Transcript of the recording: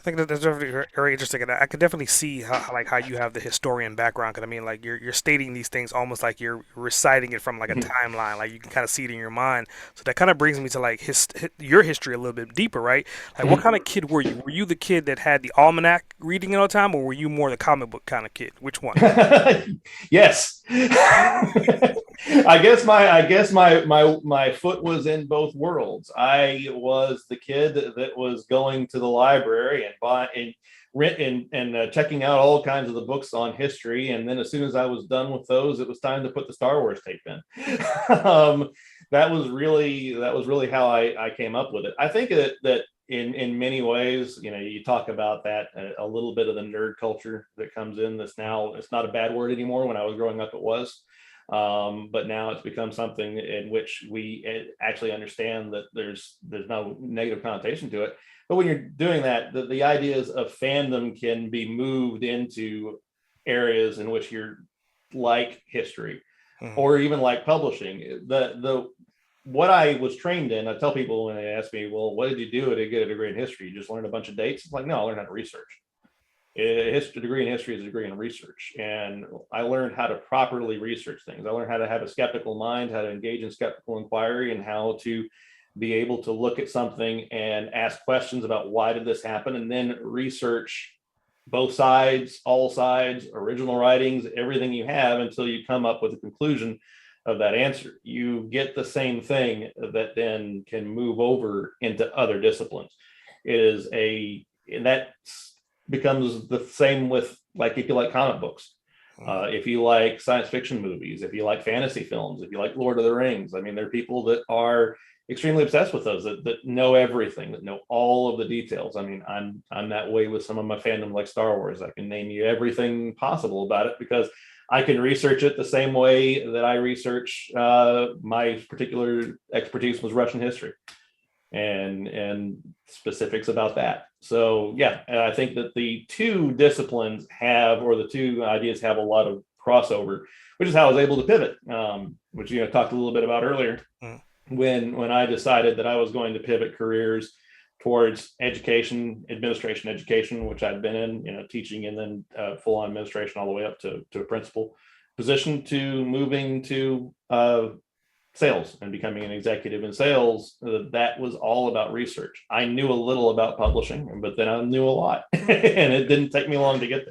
I think that's very, very interesting, and I could definitely see how you have the historian background. Because I mean, like you're stating these things almost like you're reciting it from like a timeline. Like you can kind of see it in your mind. So that kind of brings me to like your history a little bit deeper, right? Like, what kind of kid were you? Were you the kid that had the almanac reading it all the time, or were you more the comic book kind of kid? Which one? Yes. I guess my foot was in both worlds. I was the kid that was going to the library and buy and rent and checking out all kinds of the books on history. And then as soon as I was done with those, it was time to put the Star Wars tape in. um, that was really how I came up with it. I think that in many ways, you talk about that a little bit of the nerd culture that comes in. That's now, it's not a bad word anymore. When I was growing up, it was, but now it's become something in which we actually understand that there's no negative connotation to it. But when you're doing that, the ideas of fandom can be moved into areas in which you're like history Hmm. or even like publishing. The what I was trained in, I tell people when they ask me, well, what did you do to get a degree in history? You just learned a bunch of dates? It's like, no, I learned how to research. A degree in history is a degree in research. And I learned how to properly research things. I learned how to have a skeptical mind, how to engage in skeptical inquiry, and how to be able to look at something and ask questions about why did this happen, and then research both sides, all sides, original writings, everything you have until you come up with a conclusion of that answer. You get the same thing that then can move over into other disciplines. It is and that becomes the same with, like, if you like comic books, if you like science fiction movies, if you like fantasy films, if you like Lord of the Rings. I mean, there are people that are extremely obsessed with those, that know everything, that know all of the details. I mean, I'm that way with some of my fandom, like Star Wars. I can name you everything possible about it because I can research it the same way that I research, my particular expertise was Russian history and specifics about that. So yeah, I think that the two disciplines have, or the two ideas have, a lot of crossover, which is how I was able to pivot, which talked a little bit about earlier. Hmm. When I decided that I was going to pivot careers towards education, administration, education, which I'd been in, teaching, and then full on administration all the way up to a principal position, to moving to sales and becoming an executive in sales, that was all about research. I knew a little about publishing, but then I knew a lot, and it didn't take me long to get